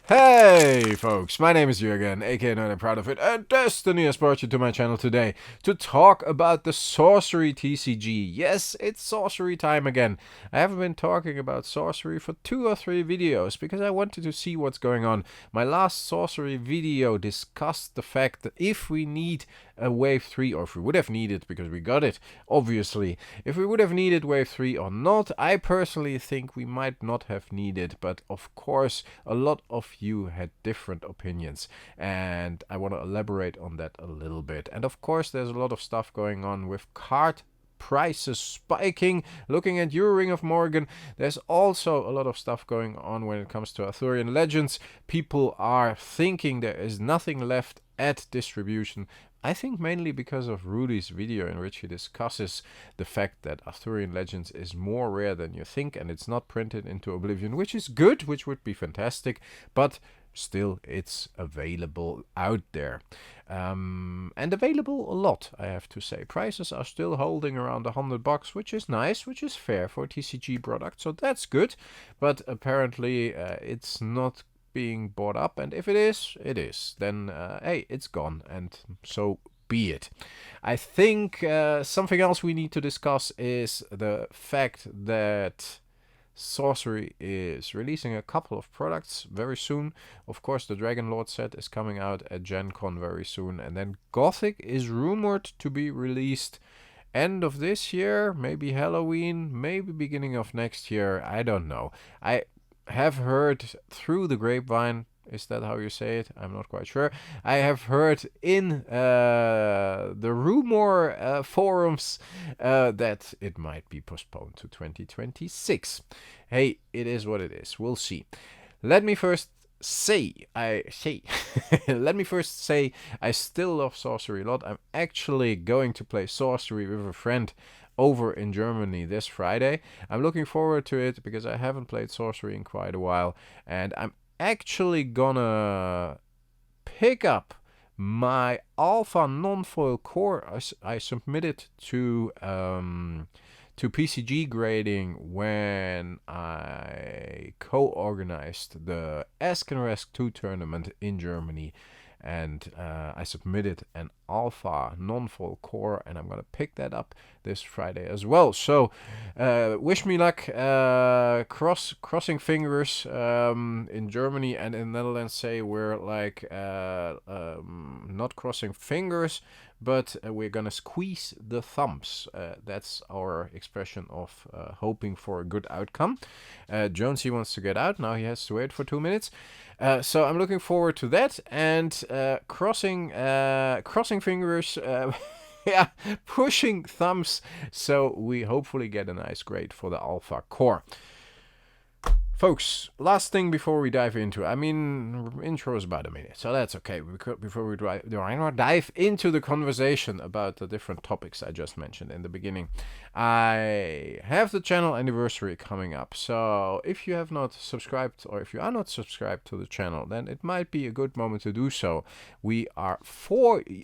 Hey folks, my name is Jürgen, aka and I'm proud of it, and Destiny has brought you to my channel today to talk about the Sorcery TCG. Yes, it's Sorcery time again. I haven't been talking about Sorcery for 2 or 3 videos because I wanted to see what's going on. My last Sorcery video discussed the fact that if we need a Wave 3, or if we would have needed, because we got it, obviously, if we would have needed Wave 3 or not, I personally think we might not have needed, but of course a lot of you had different opinions, and I want to elaborate on that a little bit. And of course there's a lot of stuff going on with card prices spiking. Looking at your Ring of Morrigan, there's also a lot of stuff going on when it comes to Arthurian Legends. People are thinking there is nothing left at distribution. I think mainly because of Rudy's video in which he discusses the fact that Arthurian Legends is more rare than you think and it's not printed into oblivion, which is good, which would be fantastic, but still it's available out there. And available a lot, I have to say. Prices are still holding around $100, which is nice, which is fair for a TCG product, so that's good, but apparently it's not being bought up, and if it is, then hey, it's gone, and so be it. I think something else we need to discuss is the fact that Sorcery is releasing a couple of products very soon. Of course, the Dragonlord set is coming out at Gen Con very soon, and then Gothic is rumored to be released end of this year, maybe Halloween, maybe beginning of next year, I don't know. I have heard through the grapevine, is that how you say it? I'm not quite sure. I have heard in the rumor forums that it might be postponed to 2026. Hey, it is what it is. We'll see. Let me first say I still love Sorcery a lot. I'm actually going to play Sorcery with a friend over in Germany this Friday. I'm looking forward to it because I haven't played Sorcery in quite a while, and I'm actually gonna pick up my alpha non-foil core. I submitted to PCG grading when I co-organized the Ask and Rest 2 tournament in Germany, and I submitted an alpha non-foil core, and I'm gonna pick that up this Friday as well. So wish me luck. Crossing fingers. In Germany and in the Netherlands say we're like not crossing fingers, but we're gonna squeeze the thumbs. That's our expression of hoping for a good outcome. Jonesy wants to get out now. He has to wait for 2 minutes. So I'm looking forward to that, and crossing fingers, yeah, pushing thumbs, so we hopefully get a nice grade for the alpha core. Folks, last thing before we dive into, intro is about a minute, so that's okay. Before we dive into the conversation about the different topics I just mentioned in the beginning, I have the channel anniversary coming up. So if you have not subscribed, or if you are not subscribed to the channel, then it might be a good moment to do so. We are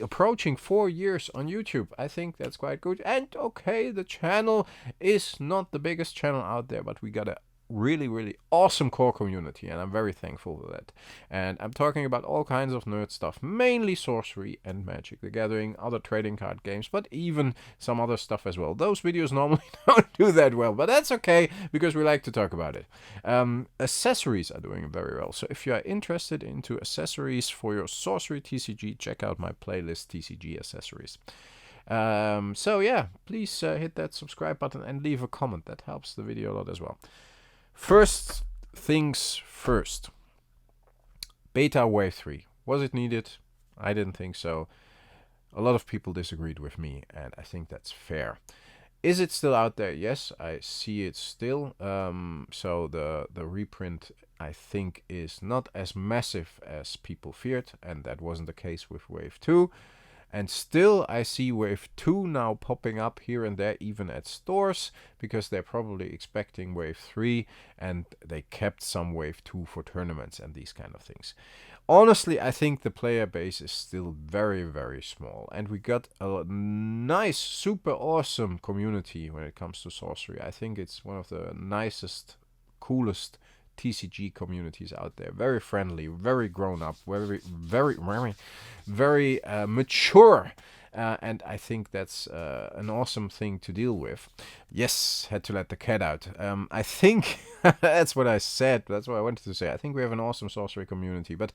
approaching 4 years on YouTube. I think that's quite good. And okay, the channel is not the biggest channel out there, but we got a really awesome core community, and I'm very thankful for that. And I'm talking about all kinds of nerd stuff, mainly Sorcery and Magic the Gathering, other trading card games, but even some other stuff as well. Those videos normally don't do that well, but that's okay because we like to talk about it. Accessories are doing very well, so if you are interested into accessories for your Sorcery TCG, check out my playlist TCG accessories. So yeah, please hit that subscribe button and leave a comment. That helps the video a lot as well. First things first. Beta Wave 3. Was it needed? I didn't think so. A lot of people disagreed with me, and I think that's fair. Is it still out there? Yes, I see it still. So the reprint, I think, is not as massive as people feared, and that wasn't the case with Wave 2. And still, I see Wave 2 now popping up here and there, even at stores, because they're probably expecting Wave 3, and they kept some Wave 2 for tournaments and these kind of things. Honestly, I think the player base is still very small, and we got a nice, super awesome community when it comes to Sorcery. I think it's one of the nicest, coolest TCG communities out there. Very friendly, very grown up, very mature. And I think that's an awesome thing to deal with. Yes, had to let the cat out. I think that's what I said. That's what I wanted to say. I think we have an awesome sorcery community, but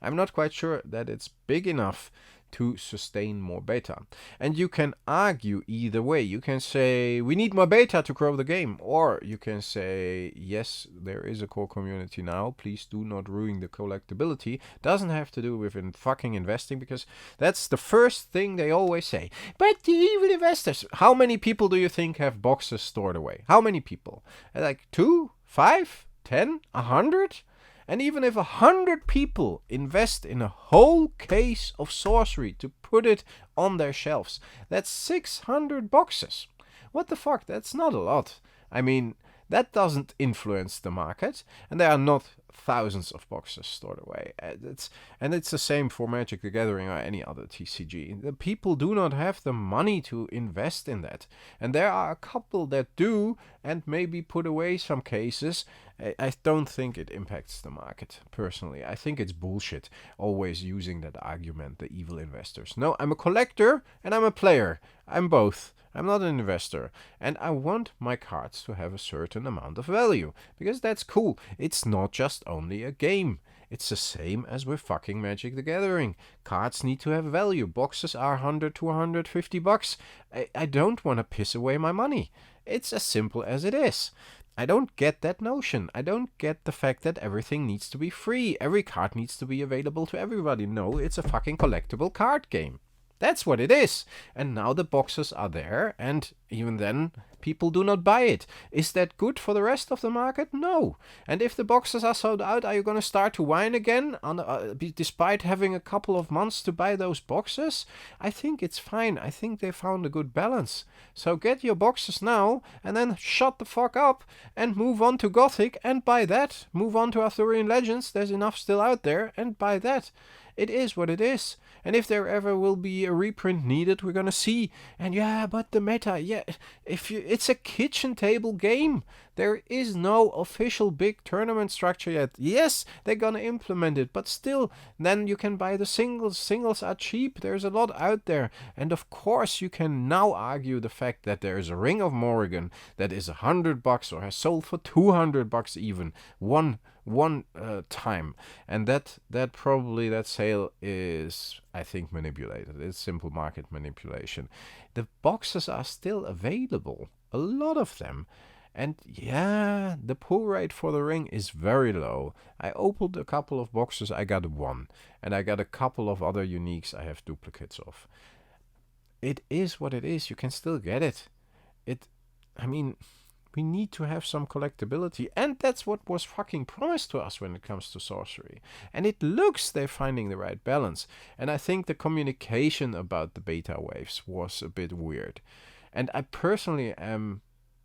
I'm not quite sure that it's big enough to sustain more beta. And you can argue either way. You can say, we need more beta to grow the game. Or you can say, yes, there is a core community now. Please do not ruin the collectability. Doesn't have to do with fucking investing, because that's the first thing they always say. But the evil investors. How many people do you think have boxes stored away? How many people? Like 2, 5, 10, 100? And even if 100 people invest in a whole case of sorcery to put it on their shelves, that's 600 boxes. What the fuck? That's not a lot. I mean, that doesn't influence the market, and there are not thousands of boxes stored away. It's the same for Magic the Gathering or any other TCG. The people do not have the money to invest in that. And there are a couple that do, and maybe put away some cases. I don't think it impacts the market, personally. I think it's bullshit, always using that argument, the evil investors. No, I'm a collector and I'm a player. I'm both. I'm not an investor, and I want my cards to have a certain amount of value, because that's cool. It's not just only a game. It's the same as with fucking Magic the Gathering. Cards need to have value. Boxes are 100 to 150 bucks. I don't want to piss away my money. It's as simple as it is. I don't get that notion. I don't get the fact that everything needs to be free. Every card needs to be available to everybody. No, it's a fucking collectible card game. That's what it is. And now the boxes are there, and even then, people do not buy it. Is that good for the rest of the market? No. And if the boxes are sold out, are you going to start to whine again, despite having a couple of months to buy those boxes? I think it's fine. I think they found a good balance. So get your boxes now, and then shut the fuck up, and move on to Gothic, and buy that. Move on to Arthurian Legends. There's enough still out there, and buy that. It is what it is. And if there ever will be a reprint needed, we're gonna see. And yeah, but the meta, yeah, it's a kitchen table game. There is no official big tournament structure yet. Yes, they're gonna implement it, but still, then you can buy the singles. Singles are cheap. There's a lot out there. And of course, you can now argue the fact that there is a Ring of Morrigan that is $100 or has sold for $200 even. One time, and that sale is, I think, manipulated. It's simple market manipulation. The boxes are still available, a lot of them, and yeah, the pull rate for the ring is very low. I opened a couple of boxes, I got one, and I got a couple of other uniques I have duplicates of. It is what it is. You can still get it. We need to have some collectability, and that's what was fucking promised to us when it comes to sorcery. And it looks they're finding the right balance. And I think the communication about the beta waves was a bit weird. And I personally am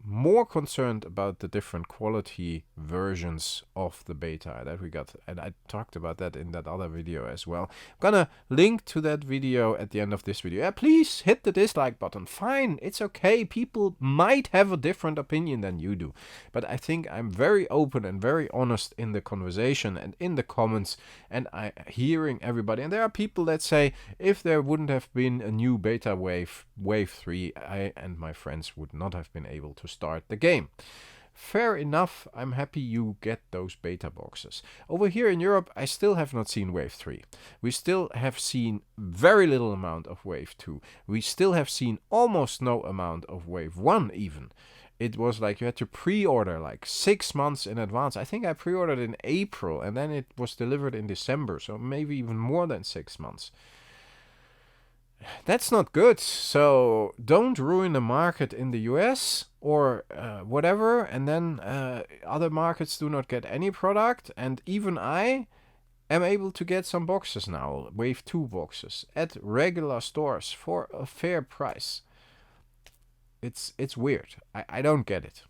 more concerned about the different quality versions of the beta that we got, and I talked about that in that other video as well. I'm gonna link to that video at the end of this video. Yeah, please hit the dislike button. Fine, it's okay. People might have a different opinion than you do, but I think I'm very open and very honest in the conversation and in the comments, and I hearing everybody. And there are people that say, if there wouldn't have been a new beta wave 3, I and my friends would not have been able to start the game. Fair enough, I'm happy you get those beta boxes. Over here in Europe, I still have not seen Wave 3. We still have seen very little amount of Wave 2. We still have seen almost no amount of Wave 1 even. It was like you had to pre-order like 6 months in advance. I think I pre-ordered in April, and then it was delivered in December, so maybe even more than 6 months. That's not good. So don't ruin the market in the US or whatever, and then other markets do not get any product. And even I am able to get some boxes now, Wave 2 boxes, at regular stores for a fair price. It's weird. I don't get it.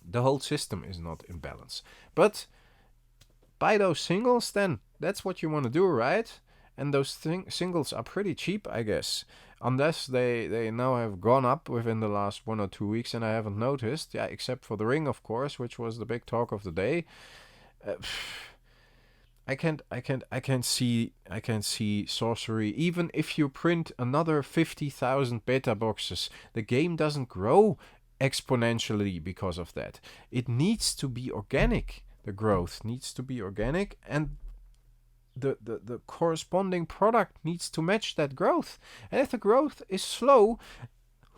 The whole system is not in balance. But buy those singles then. That's what you want to do, right? And those singles are pretty cheap, I guess. Unless they now have gone up within the last 1 or 2 weeks and I haven't noticed. Yeah, except for the Ring, of course, which was the big talk of the day. Uh, I can't see Sorcery. Even if you print another 50,000 beta boxes, the game doesn't grow exponentially because of that. It needs to be organic. The growth needs to be organic, and the corresponding product needs to match that growth. And if the growth is slow,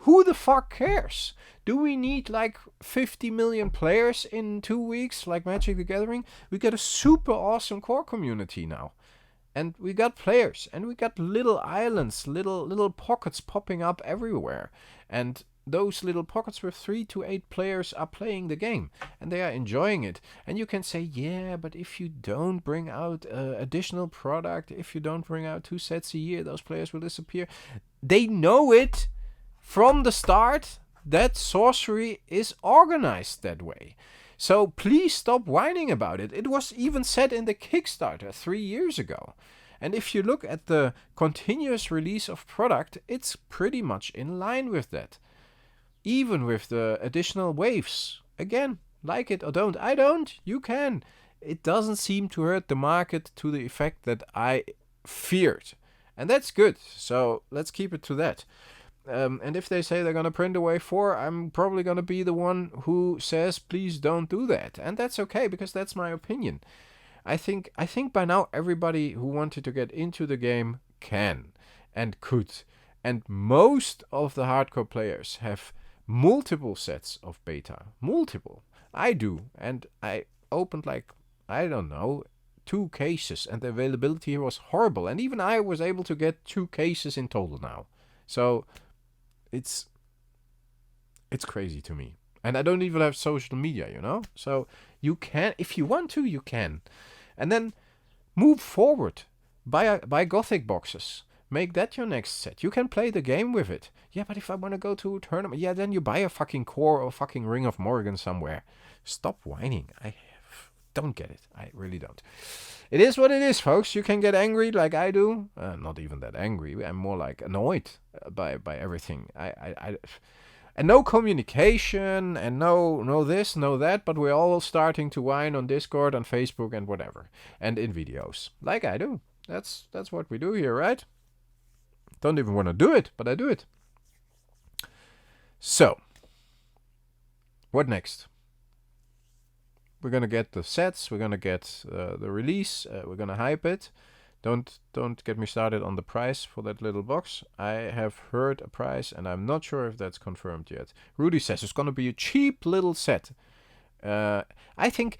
who the fuck cares? Do we need like 50 million players in 2 weeks like Magic the Gathering? We got a super awesome core community now. And we got players, and we got little islands, little pockets popping up everywhere. And those little pockets with 3 to 8 players are playing the game, and they are enjoying it. And you can say, yeah, but if you don't bring out additional product, if you don't bring out 2 sets a year, those players will disappear. They know it from the start that Sorcery is organized that way. So please stop whining about it. It was even said in the Kickstarter 3 years ago. And if you look at the continuous release of product, it's pretty much in line with that. Even with the additional waves. Again, like it or don't. I don't. You can. It doesn't seem to hurt the market to the effect that I feared. And that's good. So let's keep it to that. And if they say they're going to print a wave 4, I'm probably going to be the one who says, please don't do that. And that's okay, because that's my opinion. I think by now everybody who wanted to get into the game can and could. And most of the hardcore players have multiple sets of beta. Multiple. I do. And I opened like, I don't know, 2 cases. And the availability here was horrible. And even I was able to get 2 cases in total now. So it's crazy to me. And I don't even have social media, you know? So you can, if you want to, you can. And then move forward. Buy Gothic boxes. Make that your next set. You can play the game with it. Yeah, but if I want to go to a tournament, yeah, then you buy a fucking core or fucking Ring of Morrigan somewhere. Stop whining. I don't get it. I really don't. It is what it is, folks. You can get angry like I do. Not even that angry. I'm more like annoyed by everything. And no communication, and no this, no that, but we're all starting to whine on Discord, on Facebook, and whatever. And in videos. Like I do. That's what we do here, right? Don't even want to do it, but I do it. So, what next? We're gonna get the sets. We're gonna get the release. We're gonna hype it. Don't get me started on the price for that little box. I have heard a price, and I'm not sure if that's confirmed yet. Rudy says it's gonna be a cheap little set. I think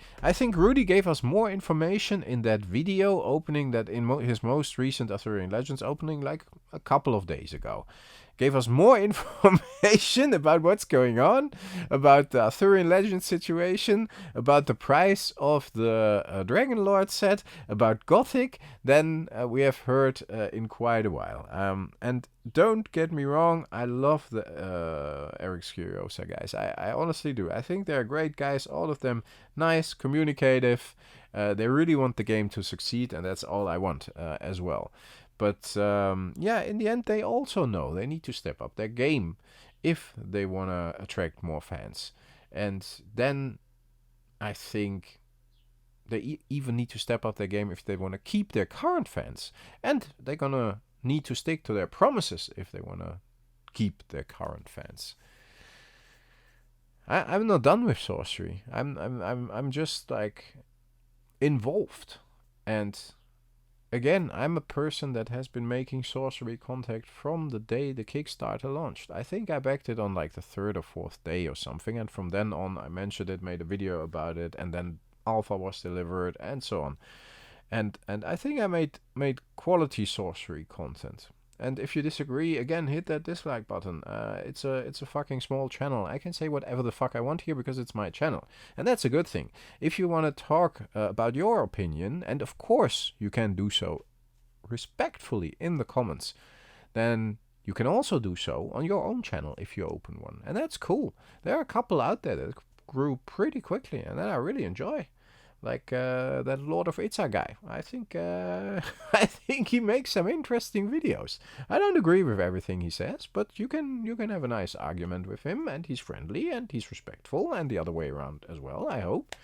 Rudy gave us more information in that video opening that in his most recent Arthurian Legends opening like a couple of days ago. Gave us more information about what's going on, about the Arthurian Legends situation, about the price of the Dragonlord set, about Gothic, than we have heard in quite a while. And don't get me wrong, I love the Eric's Curiosa guys. I honestly do. I think they're great guys, all of them nice, communicative. They really want the game to succeed, and that's all I want as well. But yeah, in the end, they also know they need to step up their game if they want to attract more fans. And then I think they even need to step up their game if they want to keep their current fans. And they're going to need to stick to their promises if they want to keep their current fans. I'm not done with Sorcery. I'm just like involved. And again, I'm a person that has been making Sorcery content from the day the Kickstarter launched. I think I backed it on like the 3rd or 4th day or something, and from then on I mentioned it, made a video about it, and then Alpha was delivered, and so on. And I think I made quality Sorcery content. And if you disagree, again, hit that dislike button. It's a fucking small channel. I can say whatever the fuck I want here because it's my channel. And that's a good thing. If you want to talk about your opinion, and of course you can do so respectfully in the comments, then you can also do so on your own channel if you open one. And that's cool. There are a couple out there that grew pretty quickly and that I really enjoy. like that Lord of Itza guy. I think I think he makes some interesting videos. I don't agree with everything he says, but you can have a nice argument with him, and he's friendly and he's respectful, and the other way around as well, I hope.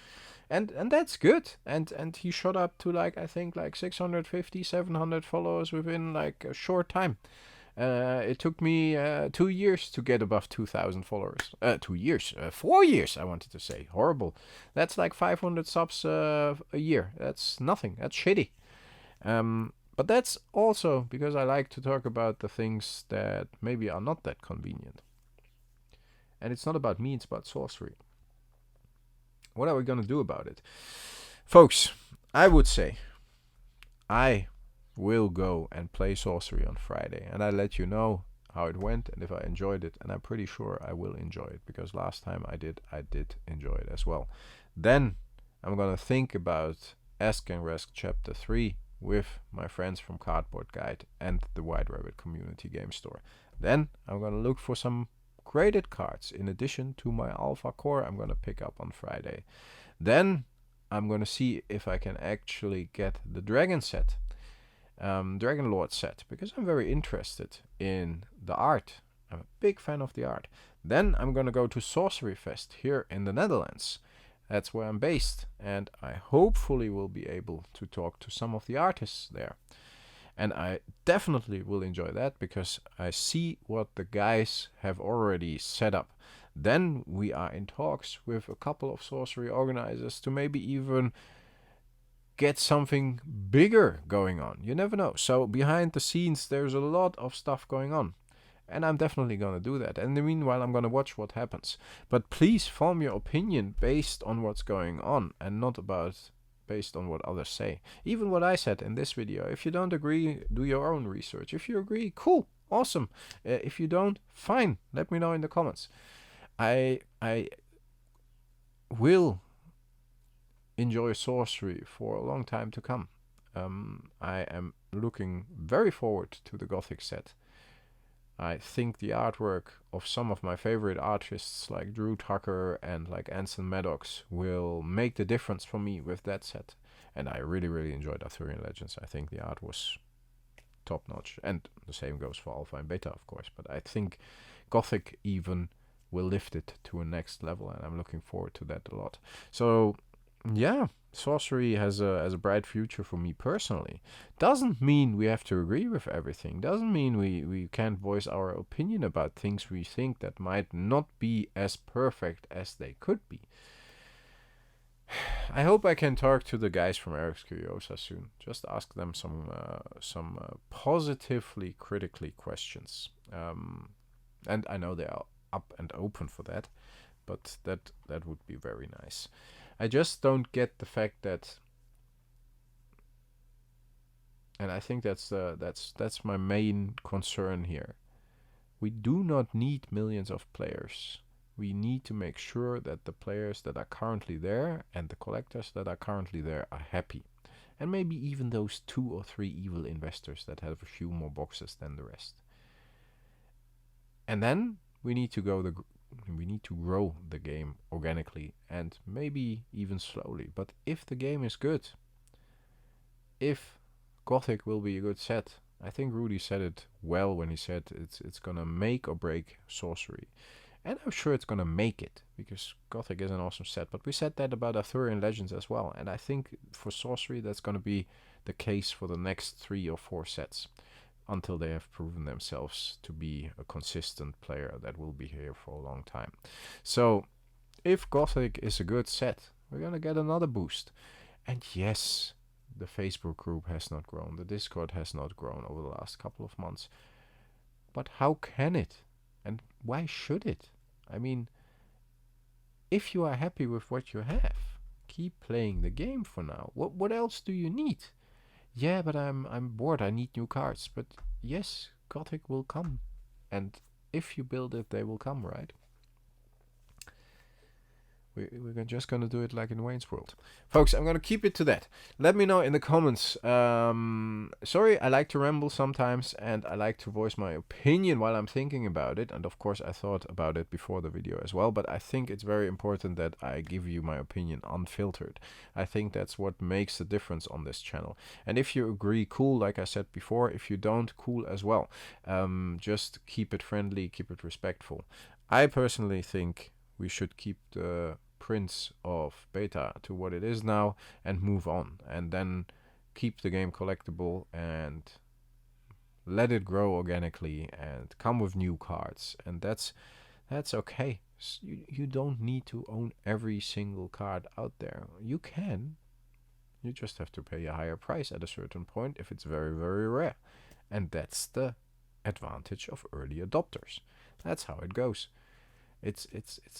And that's good. And he shot up to like, I think like 650, 700 followers within like a short time. It took me 2 years to get above 2,000 followers. 2 years, 4 years, I wanted to say. Horrible. That's like 500 subs a year. That's nothing. That's shitty. But that's also because I like to talk about the things that maybe are not that convenient. And it's not about me, it's about sorcery. What are we going to do about it? Folks, I would say I will go and play sorcery on Friday, and I let you know how it went and if I enjoyed it, and I'm pretty sure I will enjoy it, because last time I did enjoy it as well. Then I'm gonna think about Ask and Resk Chapter 3 with my friends from Cardboard Guide and the White Rabbit Community Game Store. Then I'm gonna look for some graded cards in addition to my Alpha Core I'm gonna pick up on Friday. Then I'm gonna see if I can actually get the Dragon set, Dragonlord set, because I'm very interested in the art. I'm a big fan of the art. Then I'm gonna go to Sorcery Fest here in the Netherlands. That's where I'm based, and I hopefully will be able to talk to some of the artists there. And I definitely will enjoy that, because I see what the guys have already set up. Then we are in talks with a couple of sorcery organizers to maybe even get something bigger going on. You never know. So behind the scenes, there's a lot of stuff going on. And I'm definitely going to do that. And in the meanwhile, I'm going to watch what happens. But please form your opinion based on what's going on, and not based on what others say. Even what I said in this video. If you don't agree, do your own research. If you agree, cool, awesome. If you don't, fine. Let me know in the comments. I will enjoy sorcery for a long time to come. I am looking very forward to the Gothic set. I think the artwork of some of my favorite artists like Drew Tucker and like Anson Maddox will make the difference for me with that set. And I really enjoyed Arthurian Legends. I think the art was top notch, and the same goes for Alpha and Beta, of course, but I think Gothic even will lift it to a next level, and I'm looking forward to that a lot. So yeah, sorcery has a bright future for me personally. Doesn't mean we have to agree with everything. Doesn't mean we can't voice our opinion about things we think that might not be as perfect as they could be. I hope I can talk to the guys from Eric's Curiosa soon. Just ask them some positively critically questions. And I know they are up and open for that, but that would be very nice. I just don't get the fact that, and I think that's my main concern here. We do not need millions of players. We need to make sure that the players that are currently there and the collectors that are currently there are happy. And maybe even those 2 or 3 evil investors that have a few more boxes than the rest. And then we need to grow the game organically, and maybe even slowly. But if the game is good, if Gothic will be a good set, I think Rudy said it well when he said it's gonna make or break sorcery. And I'm sure it's gonna make it, because Gothic is an awesome set. But we said that about Arthurian Legends as well, and I think for sorcery that's gonna be the case for the next 3 or 4 sets, until they have proven themselves to be a consistent player that will be here for a long time. So if Gothic is a good set, we're gonna get another boost. And yes, the Facebook group has not grown, the Discord has not grown over the last couple of months. But how can it? And why should it? I mean, if you are happy with what you have, keep playing the game for now. What else do you need? Yeah, but I'm bored, I need new cards. But yes, Gothic will come. And if you build it, they will come, right? We're just gonna do it like in Wayne's World. Folks, I'm gonna keep it to that. Let me know in the comments. Sorry, I like to ramble sometimes, and I like to voice my opinion while I'm thinking about it. And of course, I thought about it before the video as well, but I think it's very important that I give you my opinion unfiltered. I think that's what makes the difference on this channel. And if you agree, cool, like I said before. If you don't, cool as well. Just keep it friendly, keep it respectful. I personally think we should keep the prints of beta to what it is now and move on, and then keep the game collectible and let it grow organically and come with new cards, and that's okay. You don't need to own every single card out there. You can, you just have to pay a higher price at a certain point if it's very, very rare, and that's the advantage of early adopters. That's how it goes. It's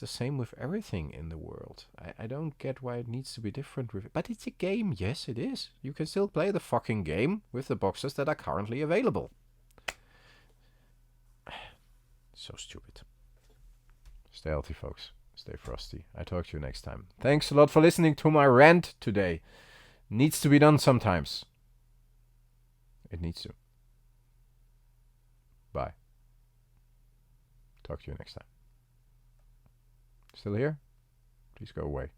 the same with everything in the world. I don't get why it needs to be different with it. But it's a game. Yes, it is. You can still play the fucking game with the boxes that are currently available. So stupid. Stay healthy, folks. Stay frosty. I talk to you next time. Thanks a lot for listening to my rant today. Needs to be done sometimes. It needs to. Bye. Talk to you next time. Still here? Please go away.